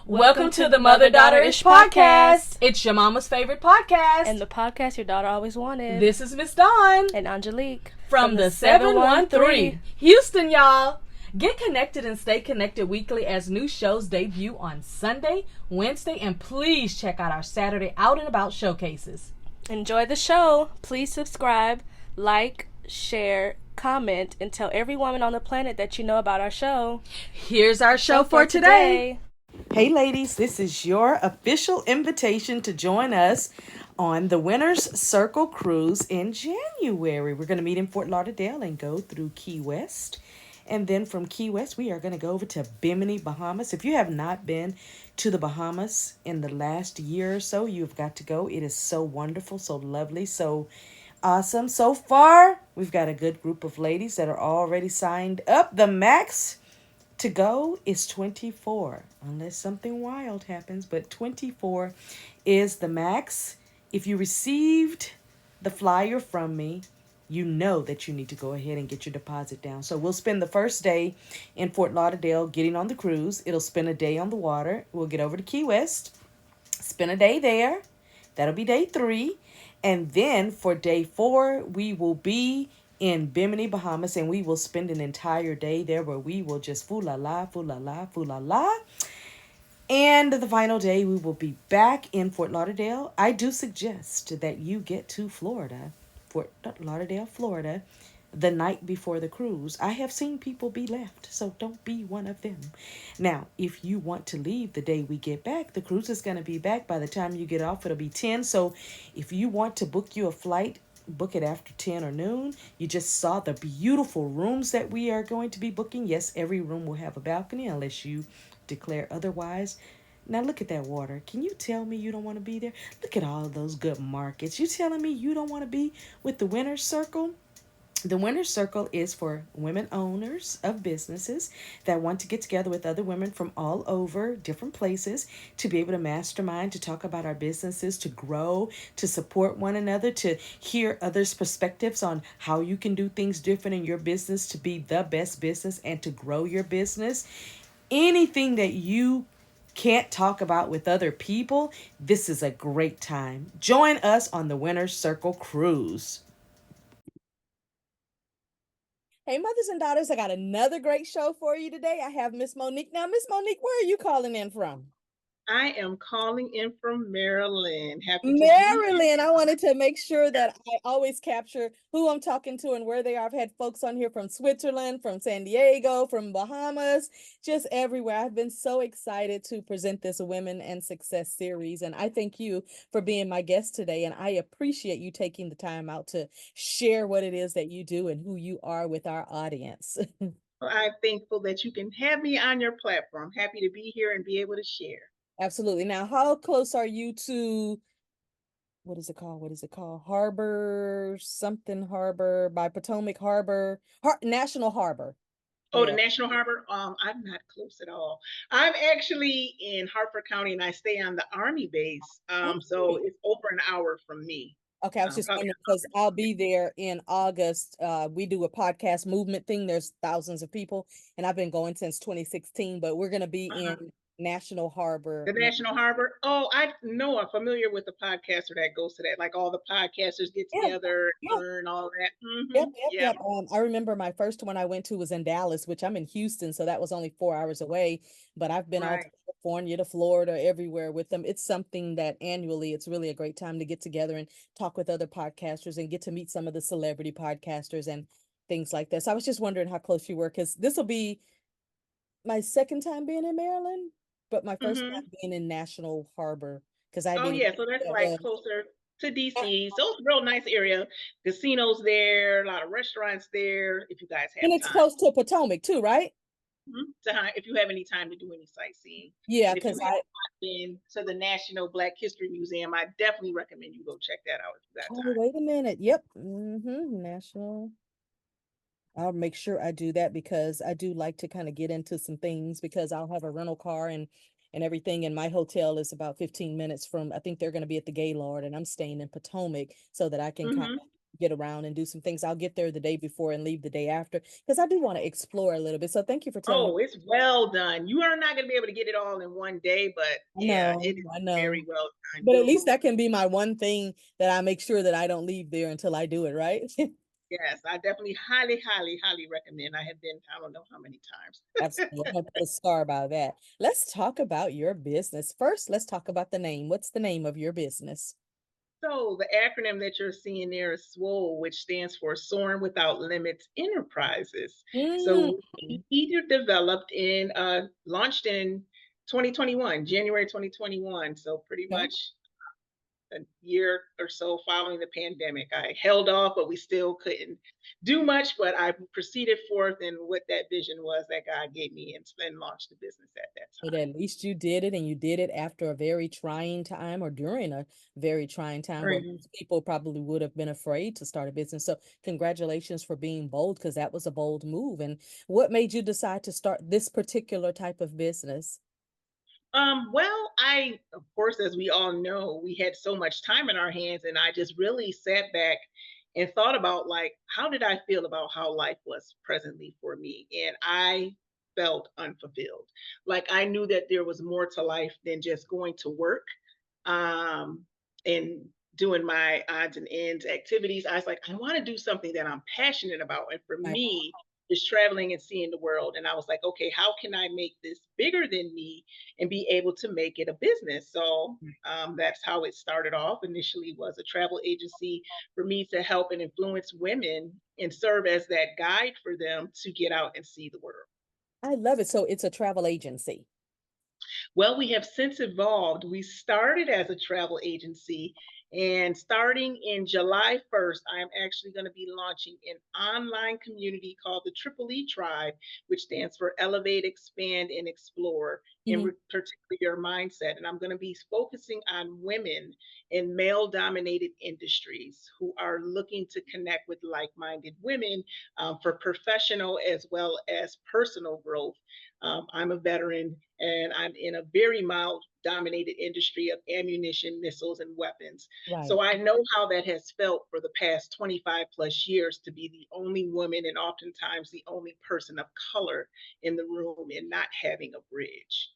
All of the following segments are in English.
Welcome to the Mother-Daughter-ish podcast. It's your mama's favorite podcast. And the podcast your daughter always wanted. This is Miss Dawn. And Angelique. From the 713. Houston, y'all. Get connected and stay connected weekly as new shows debut on Sunday, Wednesday, and please check out our Saturday Out and About showcases. Enjoy the show. Please subscribe, like, share, comment, and tell every woman on the planet that you know about our show. Here's our show for today. Hey ladies, this is your official invitation to join us on the Winner's Circle Cruise in January. We're going to meet in Fort Lauderdale and go through Key West. And then from Key West, we are going to go over to Bimini, Bahamas. If you have not been to the Bahamas in the last year or so, you've got to go. It is so wonderful, so lovely, so awesome. So far, we've got a good group of ladies that are already signed up. The max to go is 24, unless something wild happens, but 24 is the max. If you received the flyer from me, you know that you need to go ahead and get your deposit down. So we'll spend the first day in Fort Lauderdale getting on the cruise. It'll spend a day on the water. We'll get over to Key West, spend a day there. That'll be day 3. And then for day 4, we will be in Bimini, Bahamas, and we will spend an entire day there where we will just foo-la-la, foo-la-la, foo-la-la. And the final day, we will be back in Fort Lauderdale. I do suggest that you get to Florida, Fort Lauderdale, Florida, the night before the cruise. I have seen people be left, so don't be one of them. Now, if you want to leave the day we get back, the cruise is going to be back. By the time you get off, it'll be 10. So if you want to book you a flight, book it after 10 or noon. You just saw the beautiful rooms that we are going to be booking. Yes, every room will have a balcony unless you declare otherwise. Now look at that water. Can you tell me you don't want to be there? Look at all of those good markets. You telling me you don't want to be with the Winner's Circle? The Winner's Circle is for women owners of businesses that want to get together with other women from all over different places to be able to mastermind, to talk about our businesses, to grow, to support one another, to hear others' perspectives on how you can do things different in your business to be the best business and to grow your business. Anything that you can't talk about with other people, this is a great time. Join us on the Winner's Circle Cruise. Hey, mothers and daughters, I got another great show for you today. I have Miss Monique. Now, Miss Monique, where are you calling in from? I am calling in from Maryland. Maryland. I wanted to make sure that I always capture who I'm talking to and where they are. I've had folks on here from Switzerland, from San Diego, from Bahamas, just everywhere. I've been so excited to present this Women and Success series, and I thank you for being my guest today, and I appreciate you taking the time out to share what it is that you do and who you are with our audience. I'm thankful that you can have me on your platform. Happy to be here and be able to share. Absolutely. Now, how close are you to, what is it called? Harbor by Potomac Harbor, National Harbor. Oh, yeah. The National Harbor? I'm not close at all. I'm actually in Hartford County and I stay on the Army base. So it's over an hour from me. Okay, I was just wondering because I'll be there in August. We do a podcast movement thing. There's thousands of people, and I've been going since 2016, but we're going to be in National Harbor. The National Harbor? Oh, I know. I'm familiar with the podcaster that goes to that. Like all the podcasters get together, learn all that. Yep. I remember my first one I went to was in Dallas, which I'm in Houston, so that was only 4 hours away. But I've been out to California, to Florida, everywhere with them. It's something that annually, it's really a great time to get together and talk with other podcasters and get to meet some of the celebrity podcasters and things like that. So I was just wondering how close you were, because this will be my second time being in Maryland. But my first time being in National Harbor, because so that's like closer to DC. So it's a real nice area. Casinos there, a lot of restaurants there. If you guys have, and it's close to Potomac too, right? If you have any time to do any sightseeing, because I've been to the National Black History Museum. I definitely recommend you go check that out if you got time. Wait a minute. Yep. National. I'll make sure I do that because I do like to kind of get into some things because I'll have a rental car and everything. And my hotel is about 15 minutes from, I think they're going to be at the Gaylord and I'm staying in Potomac so that I can kind of get around and do some things. I'll get there the day before and leave the day after because I do want to explore a little bit. So thank you for telling me. Oh, it's well done. You are not going to be able to get it all in one day, but yeah, it is I know. very well done. But at least that can be my one thing that I make sure that I don't leave there until I do it, right? Yes, I definitely highly, highly, highly recommend. I have been, I don't know how many times. Absolutely. I'm gonna put a star by that. Let's talk about your business. First, let's talk about the name. What's the name of your business? So the acronym that you're seeing there is SWOLE, which stands for Soaring Without Limits Enterprises. Mm, So we either developed in launched in 2021, January 2021. So pretty okay. much a year or so following the pandemic. I held off, but we still couldn't do much. But I proceeded forth in what that vision was that God gave me and then launched the business at that But time. at least you did it, and you did it after a very trying time or during a very trying time where Right. most people probably would have been afraid to start a business. So congratulations for being bold because that was a bold move. And what made you decide to start this particular type of business? Well, of course, as we all know, we had so much time in our hands, and I just really sat back and thought about like, how did I feel about how life was presently for me? And I felt unfulfilled. Like I knew that there was more to life than just going to work, um, and doing my odds and ends activities. I was like, I want to do something that I'm passionate about. And for Right. me, is traveling and seeing the world. And I was like, okay, how can I make this bigger than me and be able to make it a business? So that's how it started off. Initially was a travel agency for me to help and influence women and serve as that guide for them to get out and see the world. I love it. So it's a travel agency. Well, we have since evolved. We started as a travel agency, and starting in July 1st, I'm actually going to be launching an online community called the Triple E Tribe, which stands for Elevate, Expand, and Explore, in Mhm. particular your mindset. And I'm going to be focusing on women in male dominated industries who are looking to connect with like minded women for professional as well as personal growth. I'm a veteran and I'm in a very mild dominated industry of ammunition, missiles, and weapons. Right. So I know how that has felt for the past 25 plus years to be the only woman and oftentimes the only person of color in the room and not having a bridge.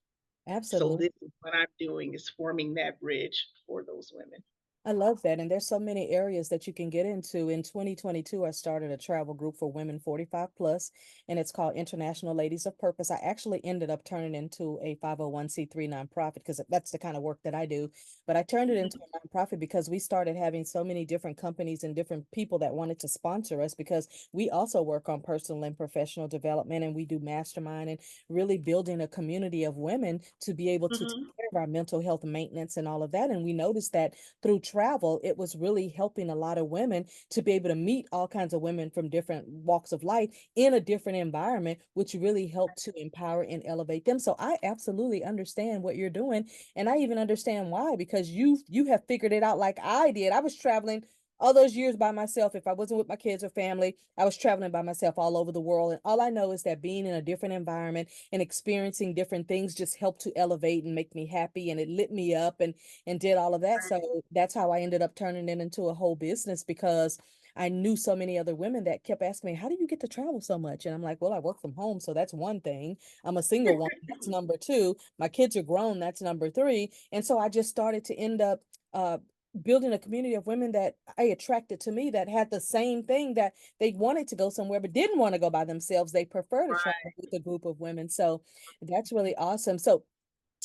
So Absolutely. this is what I'm doing is forming that bridge for those women. I love that. And there's so many areas that you can get into. In 2022, I started a travel group for women 45 plus, and it's called International Ladies of Purpose. I actually ended up turning into a 501(c)(3) nonprofit because that's the kind of work that I do. But I turned it into Mhm. a nonprofit because we started having so many different companies and different people that wanted to sponsor us because we also work on personal and professional development and we do mastermind and really building a community of women to be able to take Mhm. care of our mental health maintenance and all of that. And we noticed that through travel, it was really helping a lot of women to be able to meet all kinds of women from different walks of life in a different environment, which really helped to empower and elevate them. So I absolutely understand what you're doing. And I even understand why, because you have figured it out like I did. I was traveling all those years by myself. If I wasn't with my kids or family, I was traveling by myself all over the world. And all I know is that being in a different environment and experiencing different things just helped to elevate and make me happy. And it lit me up and did all of that. So that's how I ended up turning it into a whole business because I knew so many other women that kept asking me, how do you get to travel so much? And I'm like, well, I work from home. So that's one thing. I'm a single woman. That's number two. My kids are grown. That's number three. And so I just started to end up building a community of women that I attracted to me that had the same thing, that they wanted to go somewhere but didn't want to go by themselves. They prefer to travel Right. with a group of women. So that's really awesome. So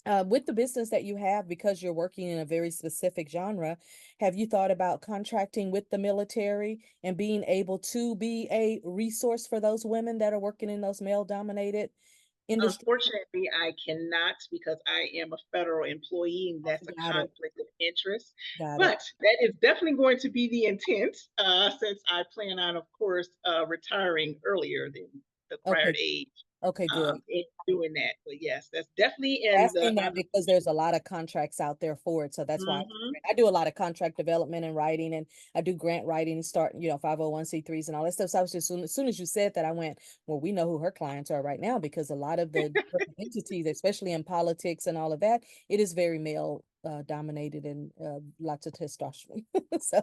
with the business that you have, because you're working in a very specific genre, have you thought about contracting with the military and being able to be a resource for those women that are working in those male-dominated industries? Unfortunately, I cannot because I am a federal employee and that's a Got it. conflict of interest. Got it. But that is definitely going to be the intent since I plan on, of course, retiring earlier than the required Okay. age Okay, good. in doing that. But yes, that's definitely in the Asking that on the because there's a lot of contracts out there for it. So that's why hmm I do a lot of contract development and writing, and I do grant writing and start, 501(c)(3)s and all that stuff. So I was just, as soon as you said that, I went, well, we know who her clients are right now because a lot of the entities, especially in politics and all of that, it is very male dominated and lots of testosterone. So,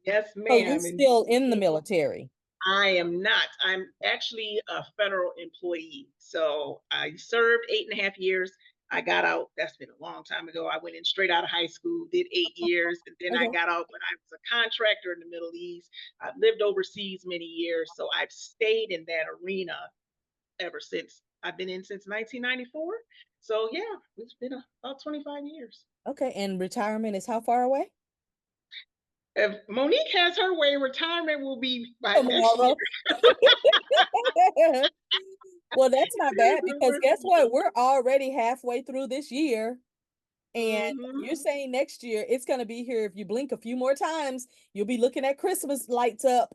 Yes, so you're ma'am. And still in the military. I am not. I'm actually a federal employee. So I served 8.5 years. I got out. That's been a long time ago. I went in straight out of high school, did 8 years, and then I Okay. got out when I was a contractor in the Middle East. I've lived overseas many years, so I've stayed in that arena ever since. I've been in since 1994. So yeah, it's been about 25 years. Okay. And retirement is how far away? If Monique has her way, retirement will be by next year. Tomorrow. Well, that's not bad because guess what? We're already halfway through this year. And Mhm. you're saying next year it's going to be here. If you blink a few more times, you'll be looking at Christmas lights up.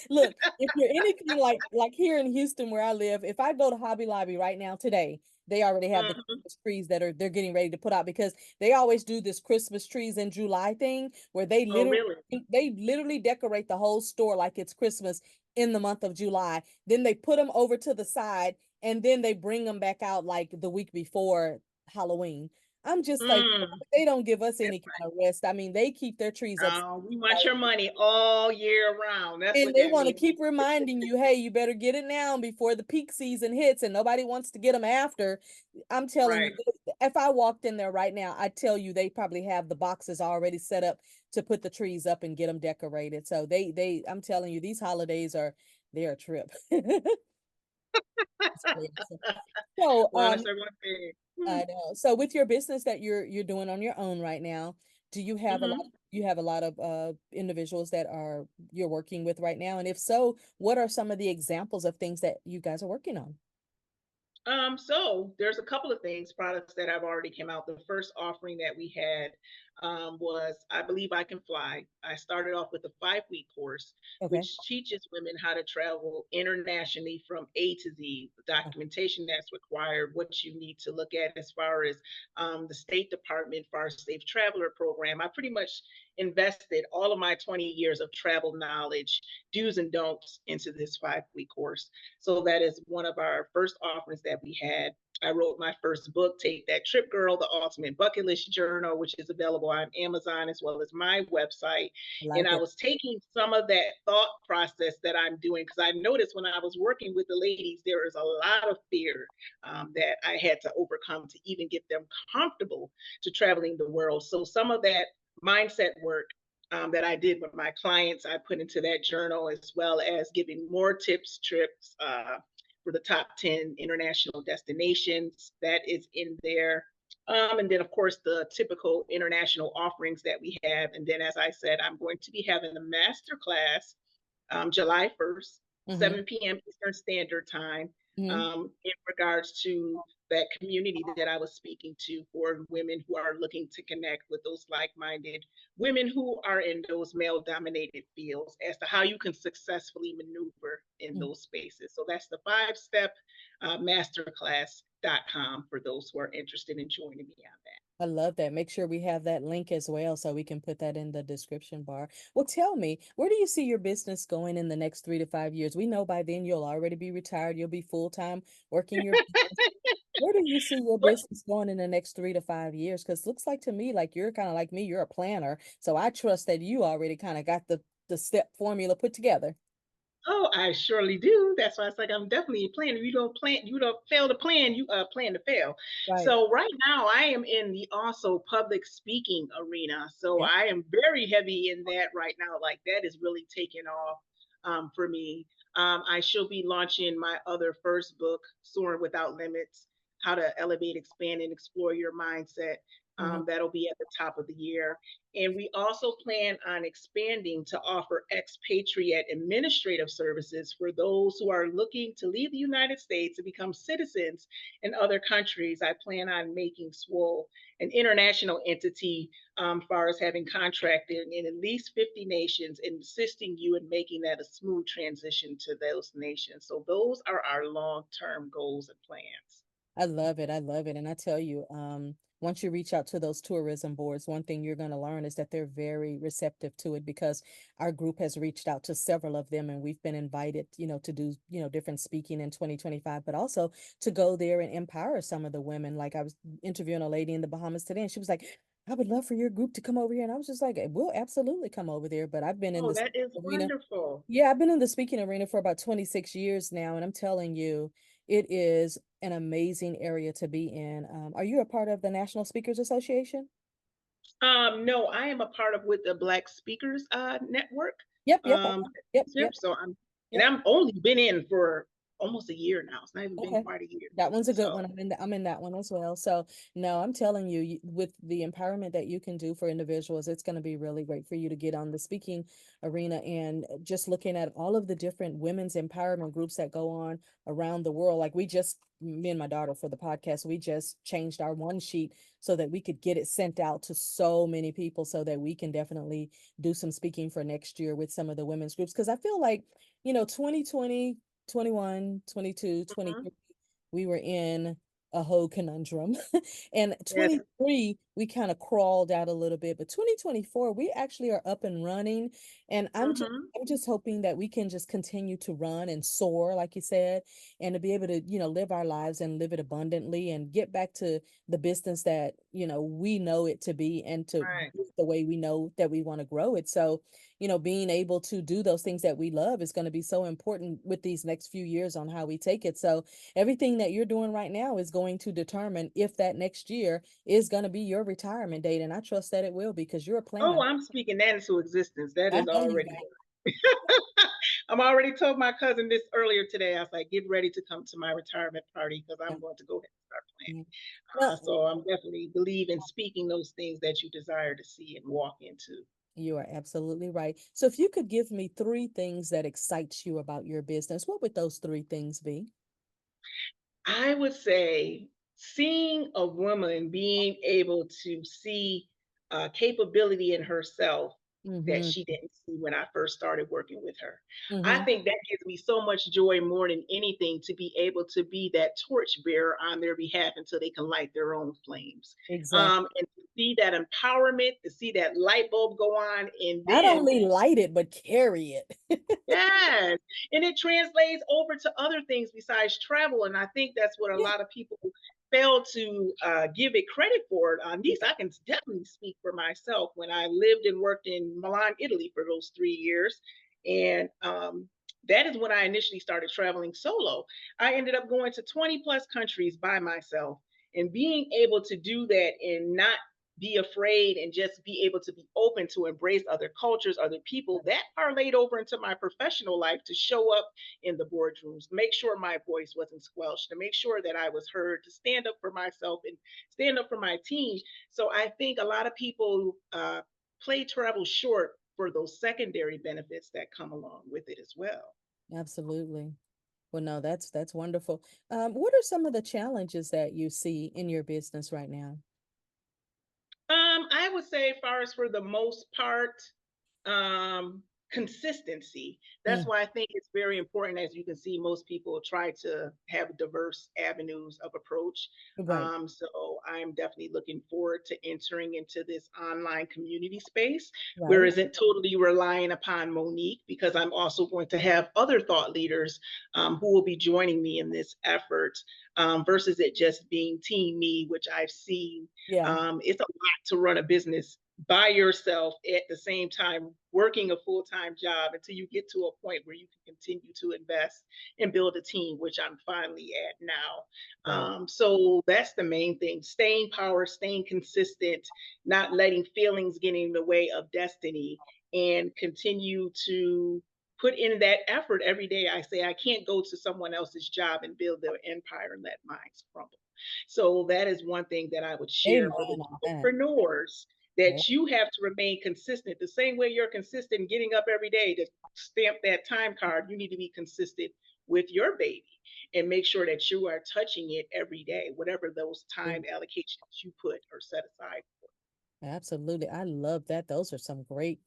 Look, if you're anything like here in Houston where I live, if I go to Hobby Lobby right now today, they already have the Mhm. Christmas trees that they're getting ready to put out because they always do this Christmas trees in July thing where Oh, really? they literally decorate the whole store like it's Christmas in the month of July. Then they put them over to the side and then they bring them back out like the week before Halloween. I'm just like, Mm. they don't give us That's any kind of rest. I mean, they keep their trees up. We want your money all year round. That's And what they that want to means. keep reminding you, hey, you better get it now before the peak season hits, and nobody wants to get them after. I'm telling you, Right. if I walked in there right now, I tell you, they probably have the boxes already set up to put the trees up and get them decorated. So I'm telling you, these holidays they're a trip. So, Well, that's one thing. I know. So with your business that you're doing on your own right now, do Hmm. you have a lot of individuals that are you're working with right now? And if so, what are some of the examples of things that you guys are working on? So there's a couple of things, products that have already came out. The first offering that we had was I Believe I Can Fly. I started off with a 5-week course, Okay. which teaches women how to travel internationally from A to Z, the documentation that's required, what you need to look at as far as the State Department for our Safe Traveler program. I pretty much invested all of my 20 years of travel knowledge, do's and don'ts into this 5-week course. So that is one of our first offerings that we had. I wrote my first book, Take That Trip Girl, the Ultimate Bucket List Journal, which is available on Amazon as well as my website. I And like I it. was taking some of that thought process that I'm doing because I noticed when I was working with the ladies, there is a lot of fear that I had to overcome to even get them comfortable to traveling the world. So some of that mindset work that I did with my clients, I put into that journal, as well as giving more tips, trips for the top 10 international destinations. That is in there. And then, of course, the typical international offerings that we have. And then, as I said, I'm going to be having a master class July 1st, Mm-hmm. 7 p.m. Eastern Standard Time, Mm-hmm. in regards to that community that I was speaking to for women who are looking to connect with those like-minded women who are in those male-dominated fields as to how you can successfully maneuver in Mm-hmm. those spaces. So that's the 5-step masterclass.com for those who are interested in joining me on that. I love that. Make sure we have that link as well so we can put that in the description bar. Well, tell me, where do you see your business going in the next 3 to 5 years? We know by then you'll already be retired, you'll be full-time working your business. Where do you see your But business going in the next 3 to 5 years? Because looks like to me like you're kind of like me, you're a planner. So I trust that you already kind of got the step formula put together. Oh, I surely do. That's why it's like I'm definitely a planner. You don't plan, you don't fail to plan, you plan to fail. Right. So right now I am in the also public speaking arena. So Yeah. I am very heavy in that right now. Like that is really taking off for me. I shall be launching my other first book, Soaring Without Limits, How to Elevate, Expand, and Explore Your Mindset. Hmm. That'll be at the top of the year. And we also plan on expanding to offer expatriate administrative services for those who are looking to leave the United States and become citizens in other countries. I plan on making SWOLE an international entity, far as having contracted in at least 50 nations and assisting you in making that a smooth transition to those nations. So those are our long-term goals and plans. I love it. I love it. And I tell you, once you reach out to those tourism boards, one thing you're going to learn is that they're very receptive to it because our group has reached out to several of them and we've been invited, to do, different speaking in 2025, but also to go there and empower some of the women. Like I was interviewing a lady in the Bahamas today and she was like, I would love for your group to come over here. And I was just like, we'll absolutely come over there. But I've been in Oh, this that is arena. wonderful. Yeah, I've been in the speaking arena for about 26 years now, and I'm telling you, it is an amazing area to be in. Are you a part of the National Speakers Association? No, I am a part of with the Black Speakers Network. Yep, yep, Um, yep, yep. yep, So I'm, and yep. I'm only been in for almost a year now. It's not even been Okay. quite a year. That one's a good one. So, I'm in that one as well. So no, I'm telling you, with the empowerment that you can do for individuals, it's going to be really great for you to get on the speaking arena and just looking at all of the different women's empowerment groups that go on around the world. Like me and my daughter for the podcast, we just changed our one sheet so that we could get it sent out to so many people so that we can definitely do some speaking for next year with some of the women's groups. Because I feel like, 2020, 21, 22, mhm. 23, we were in a whole conundrum. And Yes. 23, we kind of crawled out a little bit, but 2024, we actually are up and running. And Hmm. I'm just hoping that we can just continue to run and soar, like you said, and to be able to, live our lives and live it abundantly and get back to the business that, we know it to be and to Right. the way we know that we want to grow it. So, being able to do those things that we love is going to be so important with these next few years on how we take it. So, everything that you're doing right now is going to determine if that next year is going to be your retirement date. And I trust that it will because you're a Oh, planner. I'm speaking that into existence. That I is know you already. are. I'm already told my cousin this earlier today. I was like, get ready to come to my retirement party because Yeah, I'm going to go ahead and start yeah. planning. No, So I'm definitely believe in speaking those things that you desire to see and walk into. you are absolutely right. So if you could give me three things that excites you about your business, what would those three things be? I would say seeing a woman being able to see capability in herself that Mm-hmm. she didn't see when I first started working with her. I Mm-hmm. think that gives me so much joy more than anything to be able to be that torch bearer on their behalf until they can light their own flames. Exactly. And to see that empowerment, to see that light bulb go on, and Not then only light it, but carry it. yes. And it translates over to other things besides travel. And I think that's what a Yeah. lot of people fail to give it credit for. At least Yeah. I can definitely speak for myself when I lived and worked in Milan, Italy for those 3 years. And that is when I initially started traveling solo. I ended up going to 20 plus countries by myself and being able to do that and not be afraid and just be able to be open to embrace other cultures, other people. That parlayed over into my professional life to show up in the boardrooms, make sure my voice wasn't squelched, to make sure that I was heard, to stand up for myself and stand up for my team. So I think a lot of people play travel short for those secondary benefits that come along with it as well. Absolutely. Well, no, that's wonderful. What are some of the challenges that you see in your business right now? I would say, as far as for the most part, consistency. That's Mm, why I think it's very important. As you can see, most people try to have diverse avenues of approach. right, So I'm definitely looking forward to entering into this online community space where right. isn't totally relying upon Monique because I'm also going to have other thought leaders who will be joining me in this effort versus it just being team me, which I've seen Yeah, it's a lot to run a business by yourself at the same time working a full-time job until you get to a point where you can continue to invest and build a team, which I'm finally at now. right. So that's the main thing: staying power, staying consistent, not letting feelings get in the way of destiny, and continue to put in that effort every day. I say I can't go to someone else's job and build their empire and let mine crumble. So that is one thing that I would share for the Amen on that. entrepreneurs, Yeah, that you have to remain consistent. The same way you're consistent getting up every day to stamp that time card, you need to be consistent with your baby and make sure that you are touching it every day, whatever those time allocations you put or set aside. absolutely. I love that. Those are some great,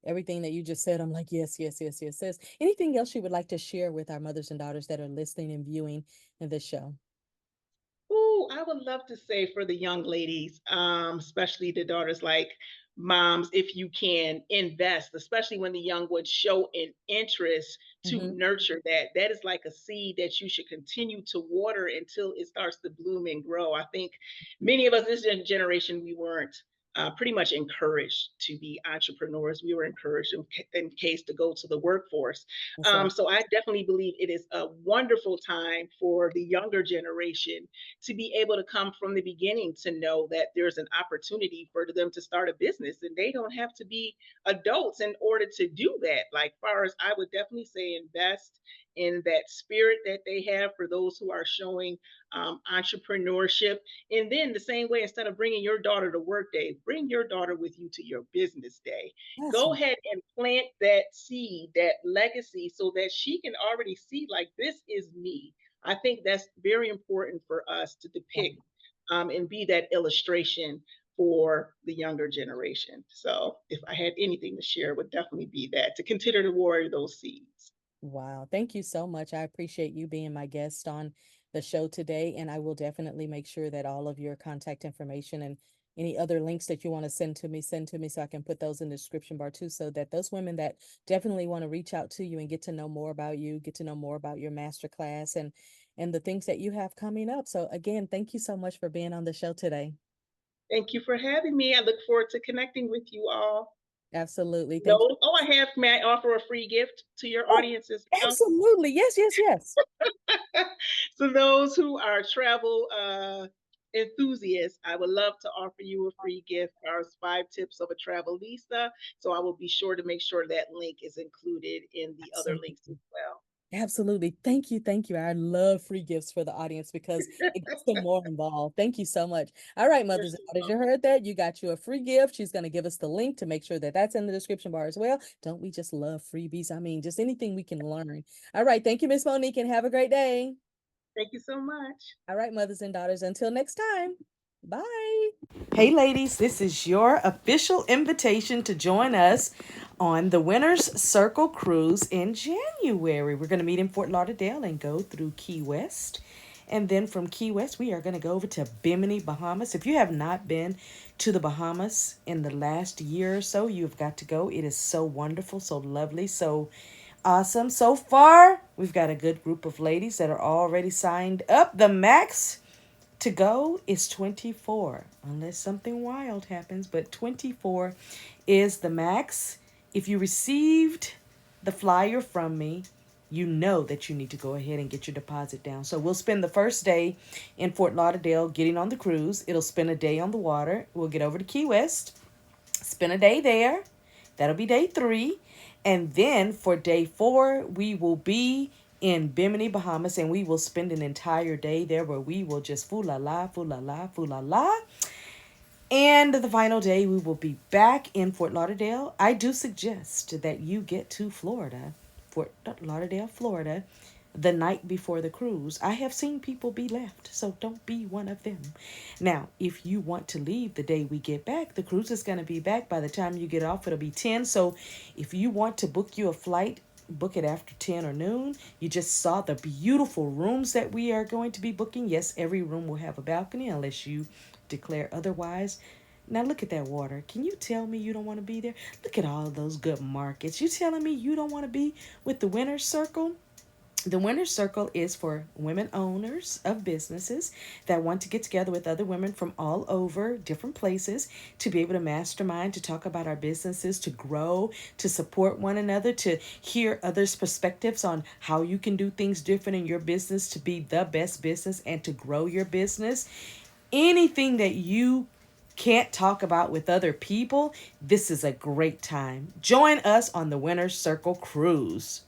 everything that you just said, I'm like, yes, yes, yes, yes, yes. Anything else you would like to share with our mothers and daughters that are listening and viewing in this show? Oh, I would love to say for the young ladies, especially the daughters, like moms, if you can invest, especially when the young ones show an interest to Mm-hmm. nurture that. That is like a seed that you should continue to water until it starts to bloom and grow. I think many of us, this generation, we weren't pretty much encouraged to be entrepreneurs. We were encouraged in case to go to the workforce. That's right. So I definitely believe it is a wonderful time for the younger generation to be able to come from the beginning to know that there's an opportunity for them to start a business and they don't have to be adults in order to do that. Like far as I would definitely say invest in that spirit that they have for those who are showing entrepreneurship. And then the same way, instead of bringing your daughter to work day, bring your daughter with you to your business day. That's Go right. ahead and plant that seed, that legacy, so that she can already see, like, this is me. I think that's very important for us to depict and be that illustration for the younger generation. So, if I had anything to share, it would definitely be that to consider to water those seeds. Wow. Thank you so much. I appreciate you being my guest on the show today. And I will definitely make sure that all of your contact information and any other links that you want to send to me so I can put those in the description bar too, so that those women that definitely want to reach out to you and get to know more about you, get to know more about your master class and the things that you have coming up. So again, thank you so much for being on the show today. Thank you for having me. I look forward to connecting with you all. Absolutely. Thank you. No, oh, I have. May I offer a free gift to your Oh, audience as well? absolutely. Yes, yes, yes. So those who are travel enthusiasts, I would love to offer you a free gift. There's 5 tips of a travel visa. So I will be sure to make sure that link is included in the other links as Absolutely. well. Absolutely. Thank you. Thank you. I love free gifts for the audience because it gets them more involved. Thank you so much. All right, You're mothers and so daughters, you welcome. heard that? You got you a free gift. She's going to give us the link to make sure that that's in the description bar as well. Don't we just love freebies? I mean, just anything we can learn. All right. Thank you, Miss Monique, and have a great day. Thank you so much. All right, mothers and daughters, until next time. Bye. Hey, ladies, this is your official invitation to join us on the Winner's Circle Cruise in January. We're going to meet in Fort Lauderdale and go through Key West. And then from Key West, we are going to go over to Bimini, Bahamas. If you have not been to the Bahamas in the last year or so, you've got to go. It is so wonderful, so lovely, so awesome. So far, we've got a good group of ladies that are already signed up. The max to go is 24, unless something wild happens, but 24 is the max. If you received the flyer from me, you know that you need to go ahead and get your deposit down. So we'll spend the first day in Fort Lauderdale getting on the cruise. It'll spend a day on the water. We'll get over to Key West, spend a day there. That'll be day 3. And then for day 4, we will be in Bimini, Bahamas, and we will spend an entire day there where we will just foo la la, foo la la, foo la la. And the final day, we will be back in Fort Lauderdale. I do suggest that you get to Florida, Fort Lauderdale, Florida, the night before the cruise. I have seen people be left, so don't be one of them. Now, if you want to leave the day we get back, the cruise is going to be back. By the time you get off, it'll be 10. So if you want to book you a flight, book it after 10 or noon. You just saw the beautiful rooms that we are going to be booking. Yes, every room will have a balcony unless you declare otherwise. Now look at that water. Can you tell me you don't want to be there? Look at all those good markets. You telling me you don't want to be with the Winner's Circle? The Winner's Circle is for women owners of businesses that want to get together with other women from all over different places to be able to mastermind, to talk about our businesses, to grow, to support one another, to hear others' perspectives on how you can do things different in your business to be the best business and to grow your business. Anything that you can't talk about with other people, this is a great time. Join us on the Winner's Circle Cruise.